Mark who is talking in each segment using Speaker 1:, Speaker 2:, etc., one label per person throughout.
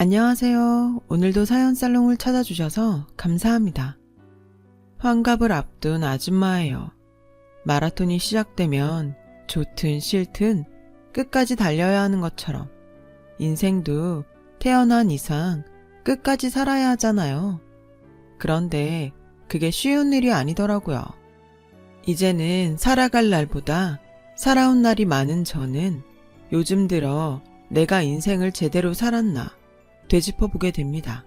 Speaker 1: 안녕하세요. 오늘도 사연살롱을 찾아주셔서 감사합니다. 환갑을 앞둔 아줌마예요. 마라톤이 시작되면 좋든 싫든 끝까지 달려야 하는 것처럼 인생도 태어난 이상 끝까지 살아야 하잖아요. 그런데 그게 쉬운 일이 아니더라고요. 이제는 살아갈 날보다 살아온 날이 많은 저는 요즘 들어 내가 인생을 제대로 살았나 되짚어보게 됩니다.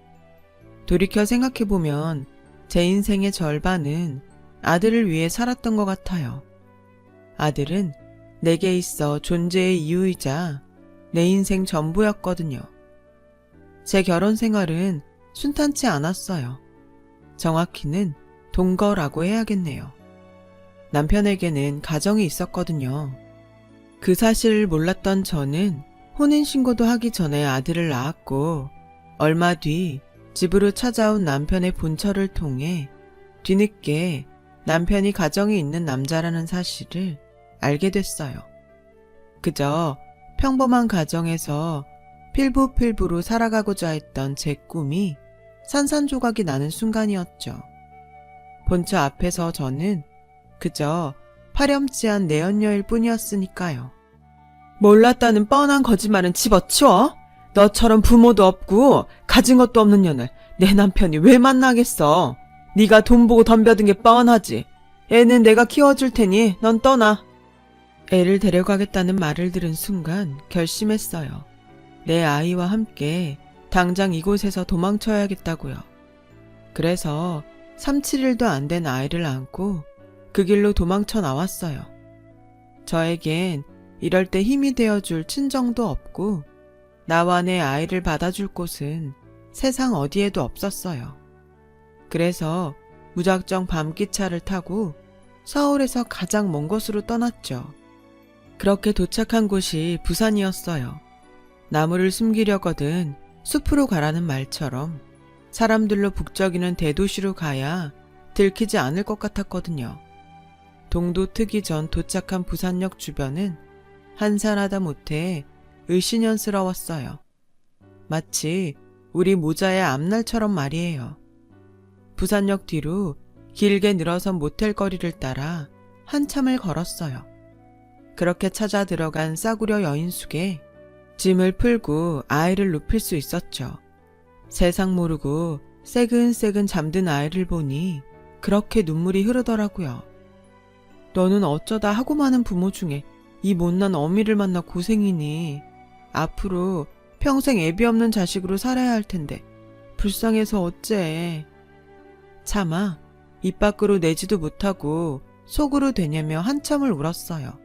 Speaker 1: 돌이켜 생각해보면 제 인생의 절반은 아들을 위해 살았던 것 같아요. 아들은 내게 있어 존재의 이유이자 내 인생 전부였거든요. 제 결혼 생활은 순탄치 않았어요. 정확히는 동거라고 해야겠네요. 남편에게는 가정이 있었거든요. 그 사실을 몰랐던 저는 혼인신고도 하기 전에 아들을 낳았고 얼마 뒤 집으로 찾아온 남편의 본처를 통해 뒤늦게 남편이 가정이 있는 남자라는 사실을 알게 됐어요. 그저 평범한 가정에서 필부필부로 살아가고자 했던 제 꿈이 산산조각이 나는 순간이었죠. 본처 앞에서 저는 그저 파렴치한 내연녀일 뿐이었으니까요. 몰랐다는 뻔한 거짓말은 집어치워. 너처럼 부모도 없고 가진 것도 없는 년을 내 남편이 왜 만나겠어. 네가 돈 보고 덤벼든 게 뻔하지. 애는 내가 키워줄 테니 넌 떠나. 애를 데려가겠다는 말을 들은 순간 결심했어요. 내 아이와 함께 당장 이곳에서 도망쳐야겠다고요. 그래서 3, 7일도 안 된 아이를 안고 그 길로 도망쳐 나왔어요. 저에겐 이럴 때 힘이 되어줄 친정도 없고 나와 내 아이를 받아줄 곳은 세상 어디에도 없었어요. 그래서 무작정 밤기차를 타고 서울에서 가장 먼 곳으로 떠났죠. 그렇게 도착한 곳이 부산이었어요. 나무를 숨기려거든 숲으로 가라는 말처럼 사람들로 북적이는 대도시로 가야 들키지 않을 것 같았거든요. 동도 트기 전 도착한 부산역 주변은 한산하다 못해 을씨년스러웠어요. 마치 우리 모자의 앞날처럼 말이에요. 부산역 뒤로 길게 늘어선 모텔 거리를 따라 한참을 걸었어요. 그렇게 찾아 들어간 싸구려 여인숙에 짐을 풀고 아이를 눕힐 수 있었죠. 세상 모르고 새근새근 잠든 아이를 보니 그렇게 눈물이 흐르더라고요. 너는 어쩌다 하고 많은 부모 중에 이 못난 어미를 만나 고생이니 앞으로 평생 애비 없는 자식으로 살아야 할 텐데 불쌍해서 어째. 차마 입 밖으로 내지도 못하고 속으로 되냐며 한참을 울었어요.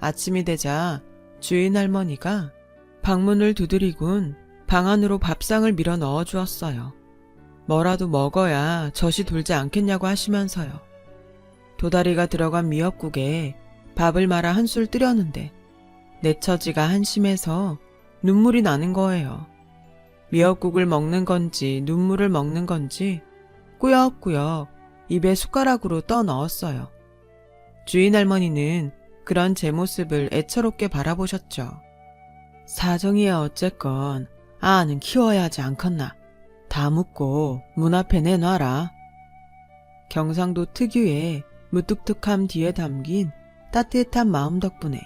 Speaker 1: 아침이 되자 주인 할머니가 방문을 두드리곤 방 안으로 밥상을 밀어 넣어 주었어요. 뭐라도 먹어야 젖이 돌지 않겠냐고 하시면서요. 도다리가 들어간 미역국에 밥을 말아 한술 뜨려는데 내 처지가 한심해서 눈물이 나는 거예요. 미역국을 먹는 건지 눈물을 먹는 건지 꾸역꾸역 입에 숟가락으로 떠 넣었어요. 주인 할머니는 그런 제 모습을 애처롭게 바라보셨죠. 사정이야 어쨌건 아는 키워야 하지 않겠나. 다 묻고 문 앞에 내놔라. 경상도 특유의 무뚝뚝함 뒤에 담긴 따뜻한 마음 덕분에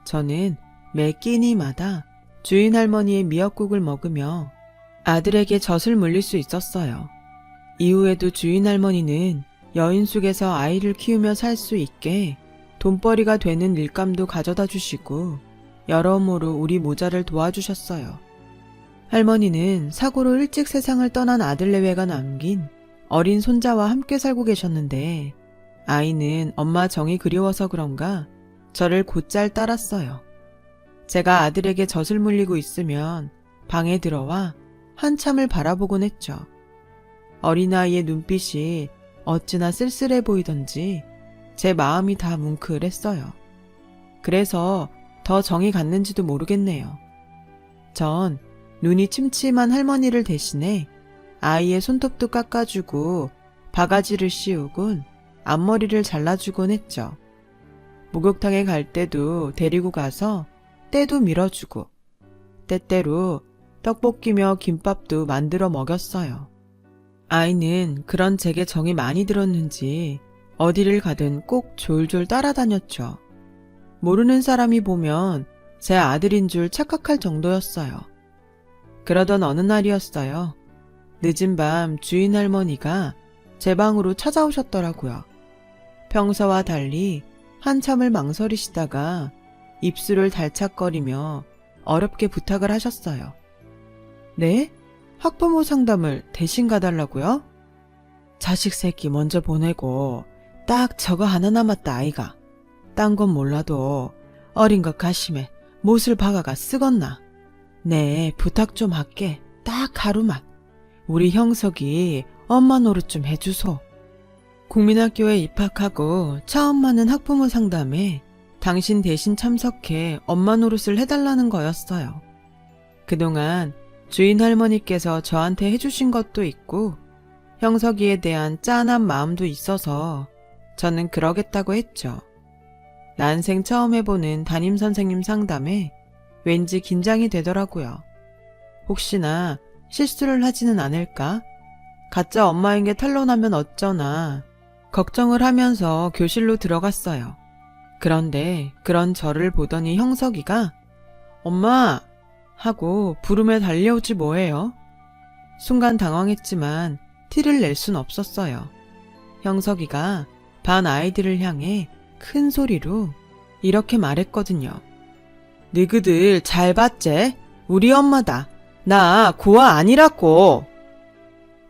Speaker 1: 저는 매 끼니마다 주인 할머니의 미역국을 먹으며 아들에게 젖을 물릴 수 있었어요. 이후에도 주인 할머니는 여인숙에서 아이를 키우며 살 수 있게 돈벌이가 되는 일감도 가져다 주시고 여러모로 우리 모자를 도와주셨어요. 할머니는 사고로 일찍 세상을 떠난 아들 내외가 남긴 어린 손자와 함께 살고 계셨는데 아이는 엄마 정이 그리워서 그런가 저를 곧잘 따랐어요. 제가 아들에게 젖을 물리고 있으면 방에 들어와 한참을 바라보곤 했죠. 어린아이의 눈빛이 어찌나 쓸쓸해 보이던지 제 마음이 다 뭉클했어요. 그래서 더 정이 갔는지도 모르겠네요. 전 눈이 침침한 할머니를 대신해 아이의 손톱도 깎아주고 바가지를 씌우곤 앞머리를 잘라주곤 했죠. 목욕탕에 갈 때도 데리고 가서 때도 밀어주고 때때로 떡볶이며 김밥도 만들어 먹였어요. 아이는 그런 제게 정이 많이 들었는지 어디를 가든 꼭 졸졸 따라다녔죠. 모르는 사람이 보면 제 아들인 줄 착각할 정도였어요. 그러던 어느 날이었어요. 늦은 밤 주인 할머니가 제 방으로 찾아오셨더라고요. 평소와 달리 한참을 망설이시다가 입술을 달착거리며 어렵게 부탁을 하셨어요. 네? 학부모 상담을 대신 가달라고요? 자식 새끼 먼저 보내고 딱 저거 하나 남았다 아이가. 딴 건 몰라도 어린 것 가심에 못을 박아가 쓰겄나. 네, 부탁 좀 할게. 딱 하루만. 우리 형석이 엄마 노릇 좀 해주소. 국민학교에 입학하고 처음 맞는 학부모 상담에 당신 대신 참석해 엄마 노릇을 해달라는 거였어요. 그동안 주인 할머니께서 저한테 해주신 것도 있고 형석이에 대한 짠한 마음도 있어서 저는 그러겠다고 했죠. 난생 처음 해보는 담임선생님 상담에 왠지 긴장이 되더라고요. 혹시나 실수를 하지는 않을까? 가짜 엄마인 게 탄로나면 어쩌나 걱정을 하면서 교실로 들어갔어요. 그런데 그런 저를 보더니 형석이가 엄마! 하고 부름에 달려오지 뭐예요? 순간 당황했지만 티를 낼 순 없었어요. 형석이가 반 아이들을 향해 큰 소리로 이렇게 말했거든요. 너희들 잘 봤제? 우리 엄마다. 나 고아 아니라고.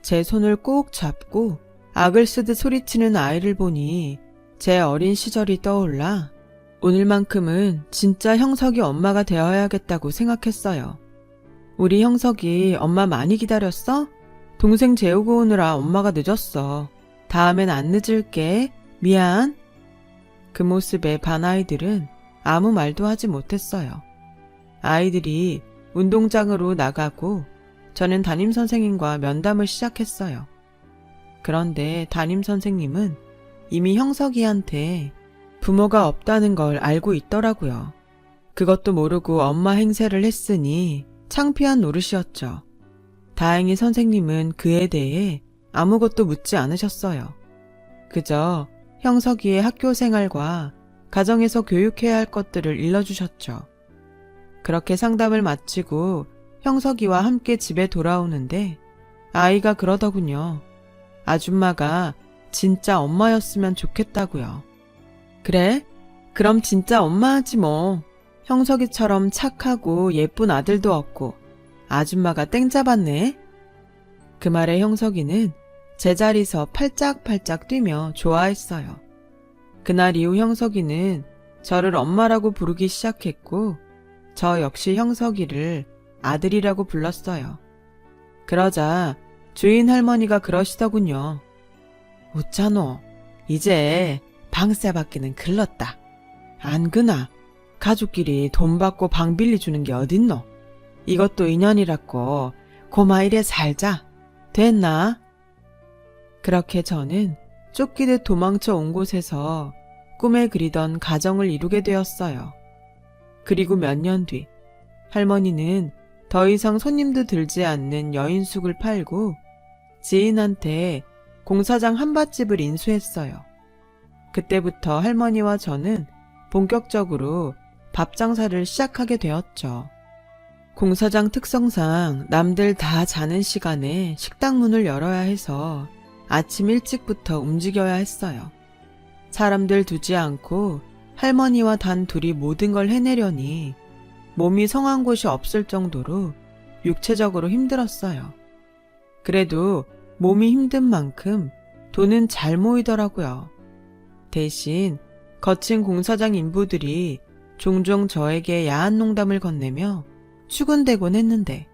Speaker 1: 제 손을 꼭 잡고 악을 쓰듯 소리치는 아이를 보니 제 어린 시절이 떠올라 오늘만큼은 진짜 형석이 엄마가 되어야겠다고 생각했어요. 우리 형석이 엄마 많이 기다렸어? 동생 재우고 오느라 엄마가 늦었어. 다음엔 안 늦을게. 미안. 그 모습에 반 아이들은 아무 말도 하지 못했어요. 아이들이 운동장으로 나가고 저는 담임선생님과 면담을 시작했어요. 그런데 담임선생님은 이미 형석이한테 부모가 없다는 걸 알고 있더라고요. 그것도 모르고 엄마 행세를 했으니 창피한 노릇이었죠. 다행히 선생님은 그에 대해 아무것도 묻지 않으셨어요. 그저 형석이의 학교 생활과 가정에서 교육해야 할 것들을 일러주셨죠. 그렇게 상담을 마치고 형석이와 함께 집에 돌아오는데 아이가 그러더군요. 아줌마가 진짜 엄마였으면 좋겠다고요. 그래? 그럼 진짜 엄마하지 뭐. 형석이처럼 착하고 예쁜 아들도 없고 아줌마가 땡 잡았네. 그 말에 형석이는 제자리서 팔짝팔짝 뛰며 좋아했어요. 그날 이후 형석이는 저를 엄마라고 부르기 시작했고 저 역시 형석이를 아들이라고 불렀어요. 그러자 주인 할머니가 그러시더군요. 웃자노, 이제 방세 받기는 글렀다. 안 그나 가족끼리 돈 받고 방 빌려주는 게 어딨노? 이것도 인연이라고 고마 이래 살자. 됐나? 그렇게 저는 쫓기듯 도망쳐 온 곳에서 꿈에 그리던 가정을 이루게 되었어요. 그리고 몇 년 뒤 할머니는 더 이상 손님도 들지 않는 여인숙을 팔고 지인한테 공사장 한밭집을 인수했어요. 그때부터 할머니와 저는 본격적으로 밥 장사를 시작하게 되었죠. 공사장 특성상 남들 다 자는 시간에 식당 문을 열어야 해서 아침 일찍부터 움직여야 했어요. 사람들 두지 않고 할머니와 단 둘이 모든 걸 해내려니 몸이 성한 곳이 없을 정도로 육체적으로 힘들었어요. 그래도 몸이 힘든 만큼 돈은 잘 모이더라고요. 대신 거친 공사장 인부들이 종종 저에게 야한 농담을 건네며 추근대곤 했는데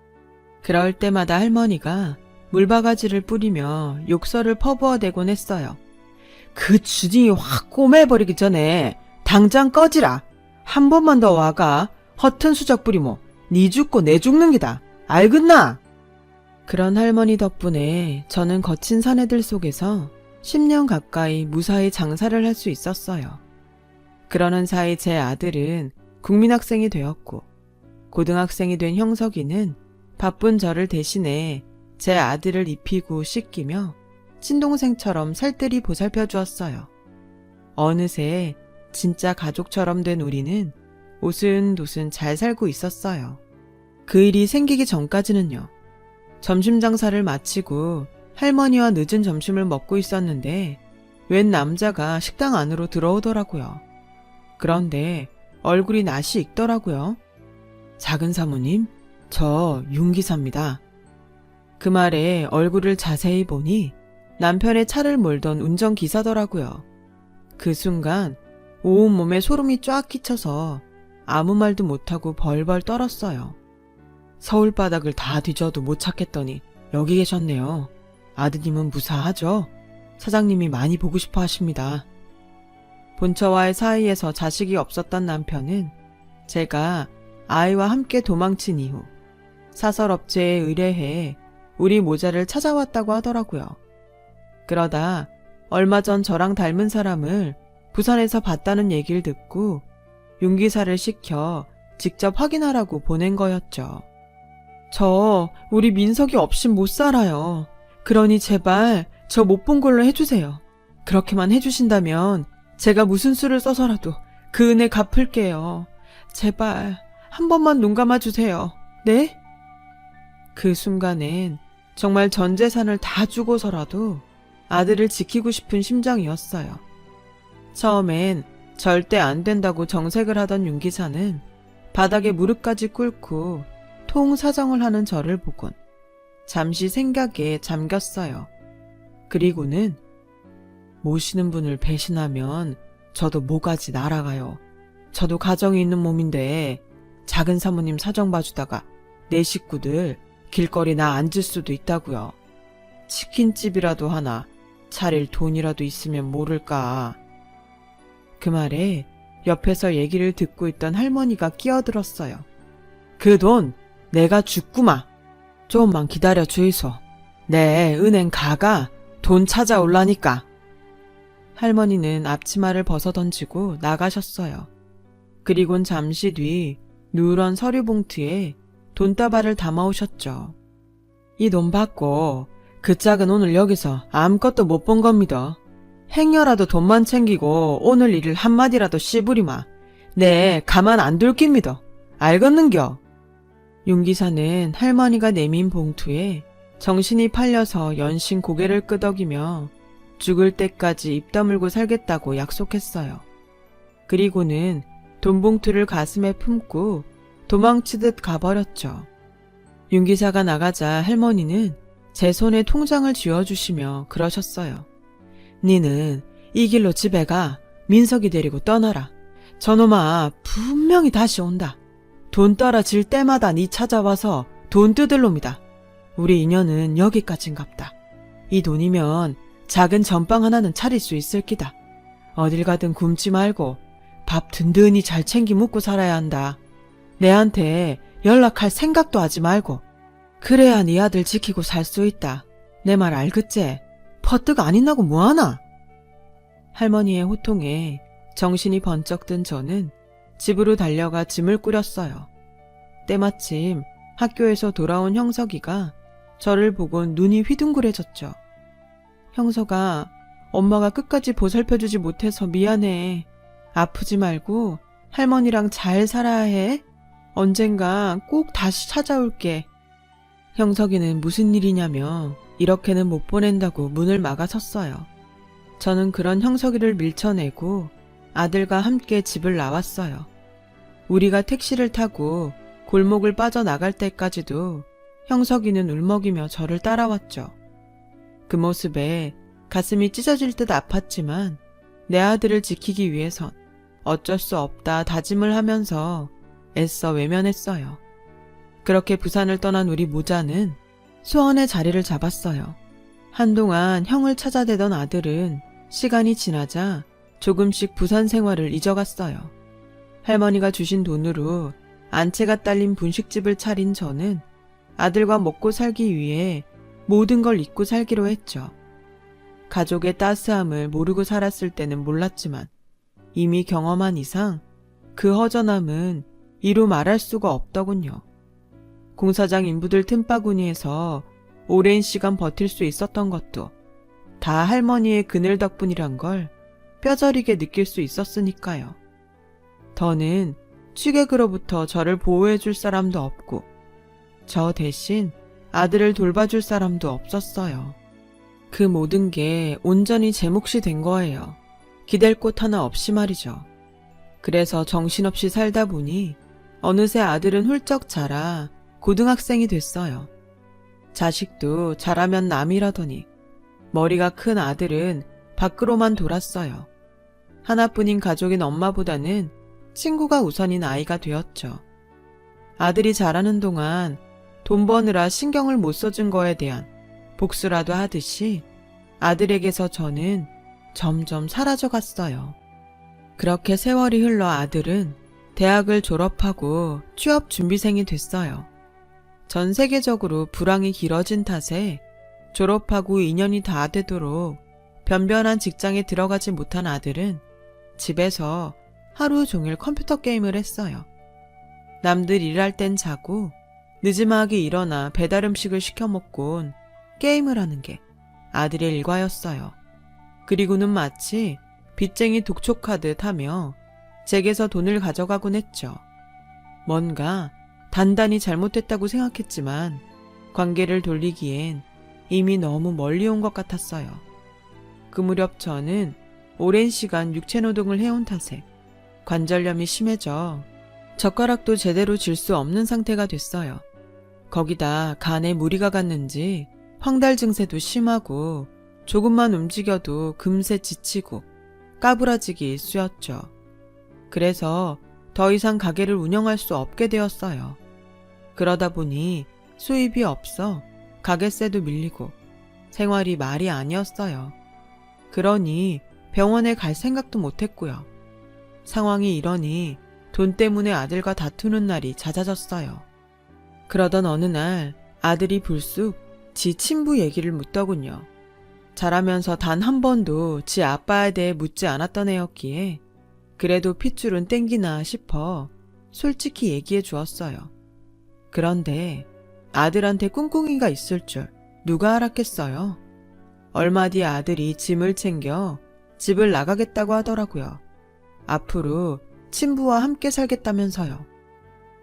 Speaker 1: 그럴 때마다 할머니가 물바가지를 뿌리며 욕설을 퍼부어대곤 했어요. 그 주둥이 확 꼬매버리기 전에 당장 꺼지라. 한 번만 더 와가 허튼 수작 부리모 니 죽고 내 죽는 기다. 알겠나? 그런 할머니 덕분에 저는 거친 사내들 속에서 10년 가까이 무사히 장사를 할 수 있었어요. 그러는 사이 제 아들은 국민학생이 되었고 고등학생이 된 형석이는 바쁜 저를 대신해 제 아들을 입히고 씻기며 친동생처럼 살뜰히 보살펴 주었어요. 어느새 진짜 가족처럼 된 우리는 오순도순 잘 살고 있었어요. 그 일이 생기기 전까지는요. 점심 장사를 마치고 할머니와 늦은 점심을 먹고 있었는데 웬 남자가 식당 안으로 들어오더라고요. 그런데 얼굴이 낯이 익더라고요. 작은 사모님, 저 윤기사입니다. 그 말에 얼굴을 자세히 보니 남편의 차를 몰던 운전기사더라고요. 그 순간 온몸에 소름이 쫙 끼쳐서 아무 말도 못하고 벌벌 떨었어요. 서울 바닥을 다 뒤져도 못 찾겠더니 여기 계셨네요. 아드님은 무사하죠? 사장님이 많이 보고 싶어 하십니다. 본처와의 사이에서 자식이 없었던 남편은 제가 아이와 함께 도망친 이후 사설업체에 의뢰해 우리 모자를 찾아왔다고 하더라고요. 그러다 얼마 전 저랑 닮은 사람을 부산에서 봤다는 얘기를 듣고 윤기사를 시켜 직접 확인하라고 보낸 거였죠. 저 우리 민석이 없이 못 살아요. 그러니 제발 저 못 본 걸로 해주세요. 그렇게만 해주신다면 제가 무슨 수를 써서라도 그 은혜 갚을게요. 제발 한 번만 눈 감아주세요. 네? 그 순간엔 정말 전 재산을 다 주고서라도 아들을 지키고 싶은 심정이었어요. 처음엔 절대 안 된다고 정색을 하던 윤기사는 바닥에 무릎까지 꿇고 통사정을 하는 저를 보곤 잠시 생각에 잠겼어요. 그리고는 모시는 분을 배신하면 저도 모가지 날아가요. 저도 가정이 있는 몸인데 작은 사모님 사정 봐주다가 내 식구들 길거리 나 앉을 수도 있다고요. 치킨집이라도 하나 차릴 돈이라도 있으면 모를까. 그 말에 옆에서 얘기를 듣고 있던 할머니가 끼어들었어요. 그 돈 내가 줬구마. 조금만 기다려 주이소. 내 은행 가가 돈 찾아올라니까. 할머니는 앞치마를 벗어던지고 나가셨어요. 그리곤 잠시 뒤 누런 서류 봉투에 돈다발을 담아오셨죠. 이 돈 받고 그 짝은 오늘 여기서 아무것도 못 본 겁니다. 행여라도 돈만 챙기고 오늘 일을 한마디라도 씨부리마. 네, 가만 안 둘 깁니다. 알겠는겨? 윤기사는 할머니가 내민 봉투에 정신이 팔려서 연신 고개를 끄덕이며 죽을 때까지 입 다물고 살겠다고 약속했어요. 그리고는 돈봉투를 가슴에 품고 도망치듯 가버렸죠. 윤기사가 나가자 할머니는 제 손에 통장을 쥐어주시며 그러셨어요. 니는 이 길로 집에 가 민석이 데리고 떠나라. 저놈아 분명히 다시 온다. 돈 떨어질 때마다 니 찾아와서 돈 뜯을 놈이다. 우리 인연은 여기까지인갑다. 이 돈이면 작은 전빵 하나는 차릴 수 있을 기다. 어딜 가든 굶지 말고 밥 든든히 잘 챙기 먹고 살아야 한다. 내한테 연락할 생각도 하지 말고. 그래야 네 아들 지키고 살 수 있다. 내 말 알겠지? 퍼뜩 안 있나고 뭐하나? 할머니의 호통에 정신이 번쩍 든 저는 집으로 달려가 짐을 꾸렸어요. 때마침 학교에서 돌아온 형석이가 저를 보고 눈이 휘둥그레졌죠. 형석아, 엄마가 끝까지 보살펴주지 못해서 미안해. 아프지 말고 할머니랑 잘 살아야 해. 언젠가 꼭 다시 찾아올게. 형석이는 무슨 일이냐며 이렇게는 못 보낸다고 문을 막아섰어요. 저는 그런 형석이를 밀쳐내고 아들과 함께 집을 나왔어요. 우리가 택시를 타고 골목을 빠져나갈 때까지도 형석이는 울먹이며 저를 따라왔죠. 그 모습에 가슴이 찢어질 듯 아팠지만 내 아들을 지키기 위해선 어쩔 수 없다 다짐을 하면서 애써 외면했어요. 그렇게 부산을 떠난 우리 모자는 수원에 자리를 잡았어요. 한동안 형을 찾아대던 아들은 시간이 지나자 조금씩 부산 생활을 잊어갔어요. 할머니가 주신 돈으로 안채가 딸린 분식집을 차린 저는 아들과 먹고 살기 위해 모든 걸 잊고 살기로 했죠. 가족의 따스함을 모르고 살았을 때는 몰랐지만 이미 경험한 이상 그 허전함은 이루 말할 수가 없더군요. 공사장 인부들 틈바구니에서 오랜 시간 버틸 수 있었던 것도 다 할머니의 그늘 덕분이란 걸 뼈저리게 느낄 수 있었으니까요. 더는 취객으로부터 저를 보호해줄 사람도 없고 저 대신 아들을 돌봐줄 사람도 없었어요. 그 모든 게 온전히 제 몫이 된 거예요. 기댈 곳 하나 없이 말이죠. 그래서 정신없이 살다 보니 어느새 아들은 훌쩍 자라 고등학생이 됐어요. 자식도 자라면 남이라더니 머리가 큰 아들은 밖으로만 돌았어요. 하나뿐인 가족인 엄마보다는 친구가 우선인 아이가 되었죠. 아들이 자라는 동안 돈 버느라 신경을 못 써준 거에 대한 복수라도 하듯이 아들에게서 저는 점점 사라져갔어요. 그렇게 세월이 흘러 아들은 대학을 졸업하고 취업 준비생이 됐어요. 전 세계적으로 불황이 길어진 탓에 졸업하고 2년이 다 되도록 변변한 직장에 들어가지 못한 아들은 집에서 하루 종일 컴퓨터 게임을 했어요. 남들 일할 땐 자고 늦지막이 일어나 배달 음식을 시켜 먹곤 게임을 하는 게 아들의 일과였어요. 그리고는 마치 빚쟁이 독촉하듯 하며 제게서 돈을 가져가곤 했죠. 뭔가 단단히 잘못됐다고 생각했지만 관계를 돌리기엔 이미 너무 멀리 온 것 같았어요. 그 무렵 저는 오랜 시간 육체노동을 해온 탓에 관절염이 심해져 젓가락도 제대로 쥘 수 없는 상태가 됐어요. 거기다 간에 무리가 갔는지 황달 증세도 심하고 조금만 움직여도 금세 지치고 까부라지기 일쑤였죠. 그래서 더 이상 가게를 운영할 수 없게 되었어요. 그러다 보니 수입이 없어 가게세도 밀리고 생활이 말이 아니었어요. 그러니 병원에 갈 생각도 못했고요. 상황이 이러니 돈 때문에 아들과 다투는 날이 잦아졌어요. 그러던 어느 날 아들이 불쑥 지 친부 얘기를 묻더군요. 자라면서 단 한 번도 지 아빠에 대해 묻지 않았던 애였기에 그래도 핏줄은 땡기나 싶어 솔직히 얘기해 주었어요. 그런데 아들한테 꿍꿍이가 있을 줄 누가 알았겠어요? 얼마 뒤 아들이 짐을 챙겨 집을 나가겠다고 하더라고요. 앞으로 친부와 함께 살겠다면서요.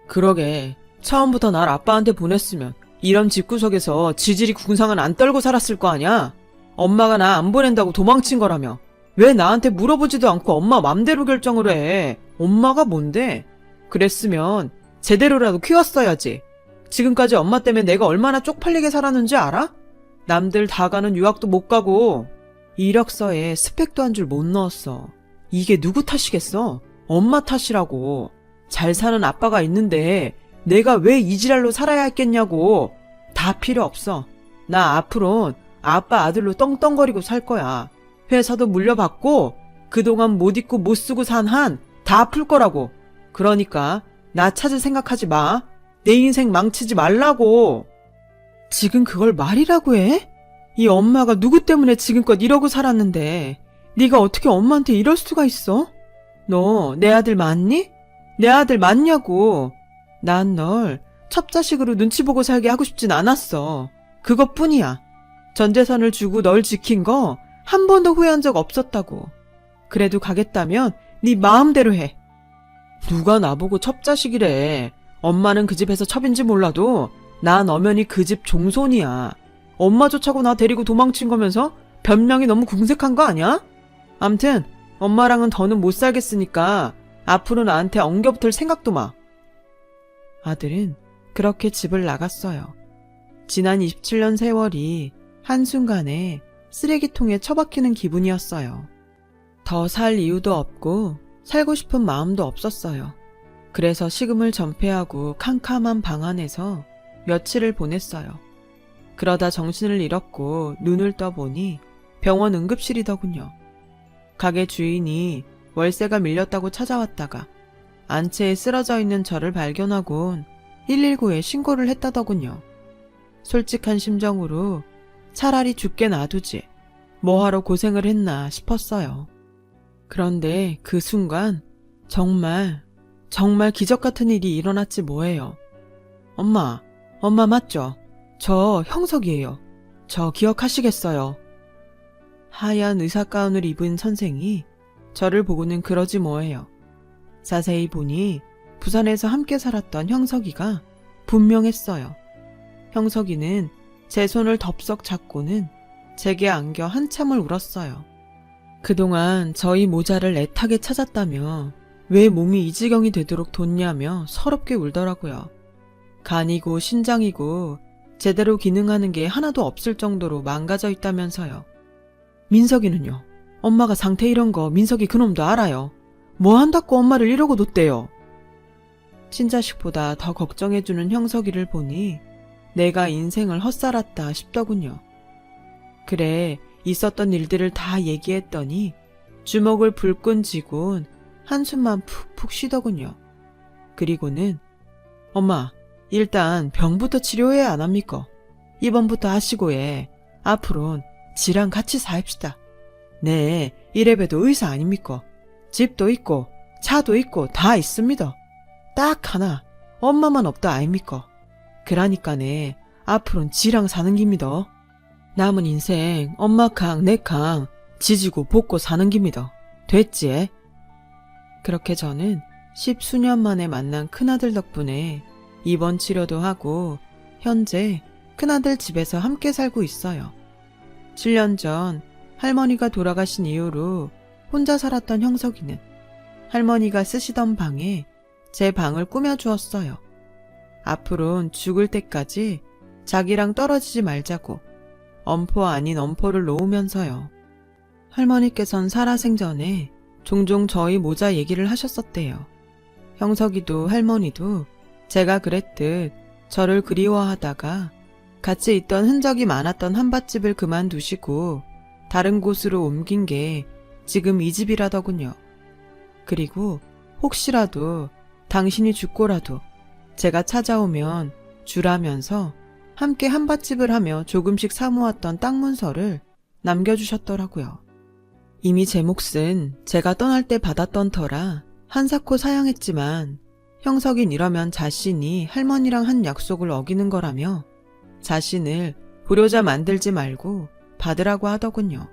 Speaker 1: 그러게, 처음부터 날 아빠한테 보냈으면 이런 집구석에서 지질이 궁상은 안 떨고 살았을 거 아냐? 엄마가 나 안 보낸다고 도망친 거라며. 왜 나한테 물어보지도 않고 엄마 맘대로 결정을 해? 엄마가 뭔데? 그랬으면 제대로라도 키웠어야지. 지금까지 엄마 때문에 내가 얼마나 쪽팔리게 살았는지 알아? 남들 다 가는 유학도 못 가고 이력서에 스펙도 한 줄 못 넣었어. 이게 누구 탓이겠어? 엄마 탓이라고. 잘 사는 아빠가 있는데 내가 왜 이 지랄로 살아야 했겠냐고. 다 필요 없어. 나 앞으론 아빠 아들로 떵떵거리고 살 거야. 회사도 물려받고 그동안 못 입고 못 쓰고 산 한 다 풀 거라고. 그러니까 나 찾을 생각하지 마. 내 인생 망치지 말라고. 지금 그걸 말이라고 해? 이 엄마가 누구 때문에 지금껏 이러고 살았는데 네가 어떻게 엄마한테 이럴 수가 있어? 너 내 아들 맞니? 내 아들 맞냐고. 난 널 첩자식으로 눈치 보고 살게 하고 싶진 않았어. 그것뿐이야. 전재산을 주고 널 지킨 거 한 번도 후회한 적 없었다고. 그래도 가겠다면 네 마음대로 해. 누가 나보고 첩자식이래. 엄마는 그 집에서 첩인지 몰라도 난 엄연히 그 집 종손이야. 엄마 좋자고 나 데리고 도망친 거면서 변명이 너무 궁색한 거 아니야? 암튼 엄마랑은 더는 못 살겠으니까 앞으로 나한테 엉겨붙을 생각도 마. 아들은 그렇게 집을 나갔어요. 지난 27년 세월이 한순간에 쓰레기통에 처박히는 기분이었어요. 더 살 이유도 없고 살고 싶은 마음도 없었어요. 그래서 식음을 전폐하고 캄캄한 방 안에서 며칠을 보냈어요. 그러다 정신을 잃었고 눈을 떠보니 병원 응급실이더군요. 가게 주인이 월세가 밀렸다고 찾아왔다가 안채에 쓰러져 있는 저를 발견하곤 119에 신고를 했다더군요. 솔직한 심정으로 차라리 죽게 놔두지 뭐하러 고생을 했나 싶었어요. 그런데 그 순간 정말 기적 같은 일이 일어났지 뭐예요. 엄마, 엄마 맞죠? 저 형석이에요. 저 기억하시겠어요? 하얀 의사 가운을 입은 선생이 저를 보고는 그러지 뭐예요. 자세히 보니 부산에서 함께 살았던 형석이가 분명했어요. 형석이는 제 손을 덥석 잡고는 제게 안겨 한참을 울었어요. 그동안 저희 모자를 애타게 찾았다며 왜 몸이 이 지경이 되도록 뒀냐며 서럽게 울더라고요. 간이고 신장이고 제대로 기능하는 게 하나도 없을 정도로 망가져 있다면서요. 민석이는요? 엄마가 상태 이런 거 민석이 그놈도 알아요. 뭐 한다고 엄마를 이러고 뒀대요. 친자식보다 더 걱정해주는 형석이를 보니 내가 인생을 헛살았다 싶더군요. 그래, 있었던 일들을 다 얘기했더니 주먹을 불끈 쥐곤 한숨만 푹푹 쉬더군요. 그리고는 엄마, 일단 병부터 치료해야 안 합니까? 이번부터 하시고 해. 앞으론 지랑 같이 사입시다. 네, 이래봬도 의사 아닙니까? 집도 있고 차도 있고 다 있습니다. 딱 하나, 엄마만 없다 아닙니까? 그러니까네, 앞으론 지랑 사는 깁니다. 남은 인생 엄마 강, 내 강 지지고 볶고 사는 깁니다. 됐지? 그렇게 저는 10수년 만에 만난 큰아들 덕분에 입원 치료도 하고 현재 큰아들 집에서 함께 살고 있어요. 7년 전 할머니가 돌아가신 이후로 혼자 살았던 형석이는 할머니가 쓰시던 방에 제 방을 꾸며주었어요. 앞으론 죽을 때까지 자기랑 떨어지지 말자고 엄포 아닌 엄포를 놓으면서요. 할머니께선 살아생전에 종종 저희 모자 얘기를 하셨었대요. 형석이도 할머니도 제가 그랬듯 저를 그리워하다가 같이 있던 흔적이 많았던 한밭집을 그만두시고 다른 곳으로 옮긴 게 지금 이 집이라더군요. 그리고 혹시라도 당신이 죽고라도 제가 찾아오면 주라면서 함께 한밭집을 하며 조금씩 사모았던 땅 문서를 남겨주셨더라고요. 이미 제 몫은 제가 떠날 때 받았던 터라 한사코 사양했지만 형석인 이러면 자신이 할머니랑 한 약속을 어기는 거라며 자신을 불효자 만들지 말고 받으라고 하더군요.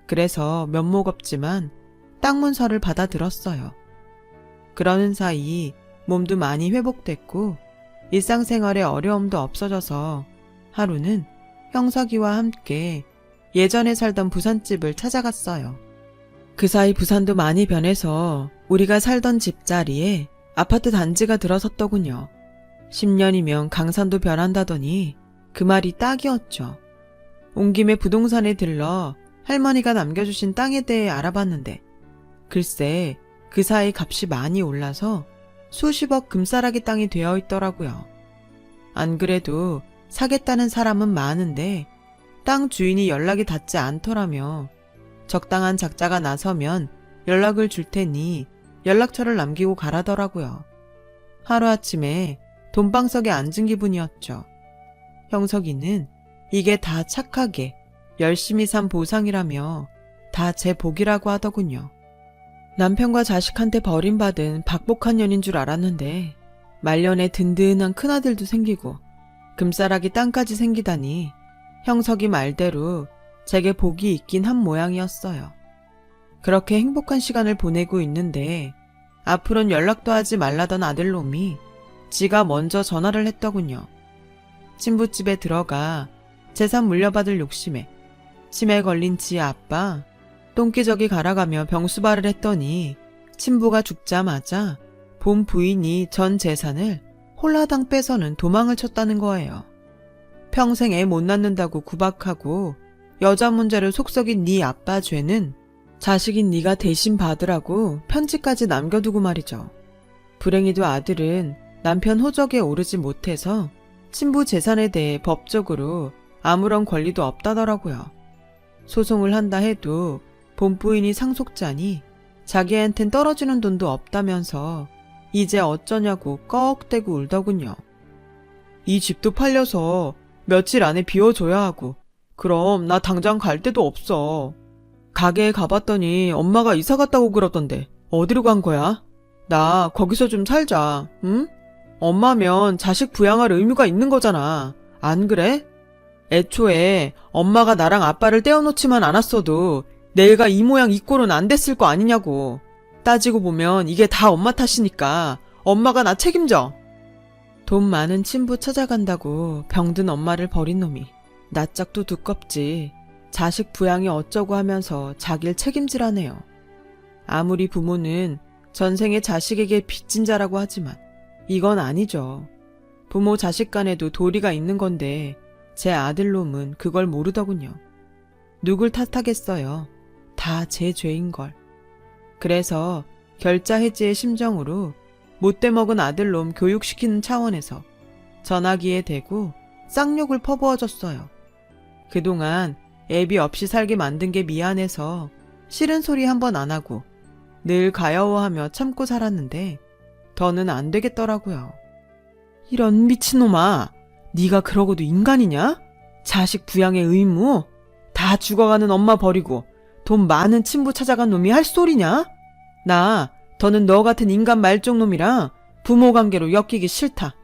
Speaker 1: 그래서 면목 없지만 땅 문서를 받아들었어요. 그러는 사이 몸도 많이 회복됐고 일상생활에 어려움도 없어져서 하루는 형석이와 함께 예전에 살던 부산집을 찾아갔어요. 그 사이 부산도 많이 변해서 우리가 살던 집자리에 아파트 단지가 들어섰더군요. 10년이면 강산도 변한다더니 그 말이 딱이었죠. 온 김에 부동산에 들러 할머니가 남겨주신 땅에 대해 알아봤는데 글쎄 그 사이 값이 많이 올라서 수십억 금싸라기 땅이 되어 있더라고요. 안 그래도 사겠다는 사람은 많은데 땅 주인이 연락이 닿지 않더라며 적당한 작자가 나서면 연락을 줄 테니 연락처를 남기고 가라더라고요. 하루아침에 돈방석에 앉은 기분이었죠. 형석이는 이게 다 착하게 열심히 산 보상이라며 다 제 복이라고 하더군요. 남편과 자식한테 버림받은 박복한 년인 줄 알았는데 말년에 든든한 큰아들도 생기고 금싸라기 땅까지 생기다니 형석이 말대로 제게 복이 있긴 한 모양이었어요. 그렇게 행복한 시간을 보내고 있는데 앞으로는 연락도 하지 말라던 아들놈이 지가 먼저 전화를 했더군요. 친부집에 들어가 재산 물려받을 욕심에 치매 걸린 지 아빠 똥기저귀 갈아가며 병수발을 했더니 친부가 죽자마자 본 부인이 전 재산을 홀라당 빼서는 도망을 쳤다는 거예요. 평생 애 못 낳는다고 구박하고 여자 문제를 속썩인 네 아빠 죄는 자식인 네가 대신 받으라고 편지까지 남겨두고 말이죠. 불행히도 아들은 남편 호적에 오르지 못해서 친부 재산에 대해 법적으로 아무런 권리도 없다더라고요. 소송을 한다 해도 본부인이 상속자니 자기한텐 떨어지는 돈도 없다면서 이제 어쩌냐고 꺽대고 울더군요. 이 집도 팔려서 며칠 안에 비워줘야 하고 그럼 나 당장 갈 데도 없어. 가게에 가봤더니 엄마가 이사 갔다고 그러던데 어디로 간 거야? 나 거기서 좀 살자, 응? 엄마면 자식 부양할 의무가 있는 거잖아. 안 그래? 애초에 엄마가 나랑 아빠를 떼어놓지만 않았어도 내가 이 모양 이 꼴은 안 됐을 거 아니냐고. 따지고 보면 이게 다 엄마 탓이니까 엄마가 나 책임져. 돈 많은 친부 찾아간다고 병든 엄마를 버린 놈이 낯짝도 두껍지. 자식 부양이 어쩌고 하면서 자기를 책임지라네요. 아무리 부모는 전생에 자식에게 빚진 자라고 하지만 이건 아니죠. 부모 자식 간에도 도리가 있는 건데 제 아들놈은 그걸 모르더군요. 누굴 탓하겠어요. 다 제 죄인걸. 그래서 결자 해지의 심정으로 못돼 먹은 아들놈 교육시키는 차원에서 전화기에 대고 쌍욕을 퍼부어줬어요. 그동안 애비 없이 살게 만든 게 미안해서 싫은 소리 한 번 안 하고 늘 가여워하며 참고 살았는데 더는 안 되겠더라고요. 이런 미친놈아, 네가 그러고도 인간이냐? 자식 부양의 의무? 다 죽어가는 엄마 버리고 돈 많은 친부 찾아간 놈이 할 소리냐? 나 더는 너 같은 인간 말종놈이랑 부모 관계로 엮이기 싫다.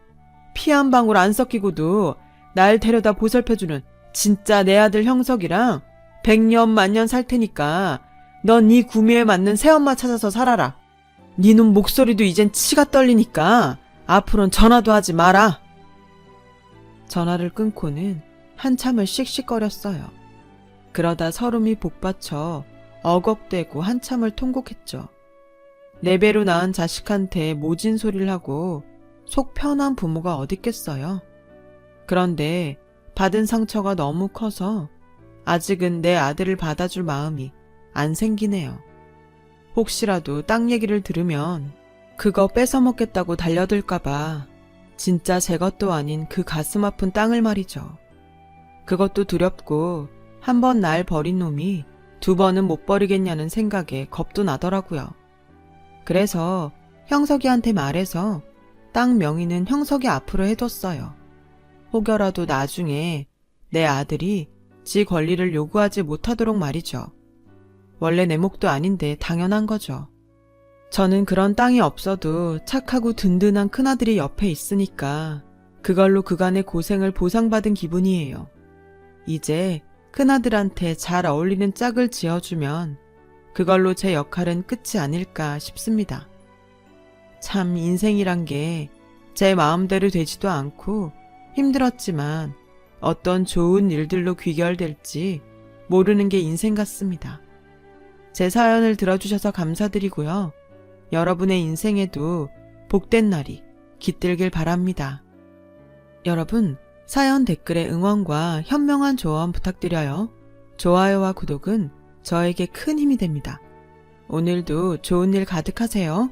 Speaker 1: 피 한 방울 안 섞이고도 날 데려다 보살펴주는 진짜 내 아들 형석이랑 100년 만년 살 테니까 넌 네 구미에 맞는 새엄마 찾아서 살아라. 네 놈 목소리도 이젠 치가 떨리니까 앞으론 전화도 하지 마라. 전화를 끊고는 한참을 씩씩거렸어요. 그러다 서름이 복받쳐 어걱대고 한참을 통곡했죠. 네 배로 낳은 자식한테 모진 소리를 하고 속 편한 부모가 어딨겠어요. 그런데 받은 상처가 너무 커서 아직은 내 아들을 받아줄 마음이 안 생기네요. 혹시라도 땅 얘기를 들으면 그거 뺏어먹겠다고 달려들까봐 진짜 제 것도 아닌 그 가슴 아픈 땅을 말이죠. 그것도 두렵고 한 번 날 버린 놈이 두 번은 못 버리겠냐는 생각에 겁도 나더라고요. 그래서 형석이한테 말해서 땅 명의는 형석이 앞으로 해뒀어요. 혹여라도 나중에 내 아들이 지 권리를 요구하지 못하도록 말이죠. 원래 내 몫도 아닌데 당연한 거죠. 저는 그런 땅이 없어도 착하고 든든한 큰아들이 옆에 있으니까 그걸로 그간의 고생을 보상받은 기분이에요. 이제 큰아들한테 잘 어울리는 짝을 지어주면 그걸로 제 역할은 끝이 아닐까 싶습니다. 참 인생이란 게 제 마음대로 되지도 않고 힘들었지만 어떤 좋은 일들로 귀결될지 모르는 게 인생 같습니다. 제 사연을 들어주셔서 감사드리고요. 여러분의 인생에도 복된 날이 깃들길 바랍니다. 여러분, 사연 댓글에 응원과 현명한 조언 부탁드려요. 좋아요와 구독은 저에게 큰 힘이 됩니다. 오늘도 좋은 일 가득하세요.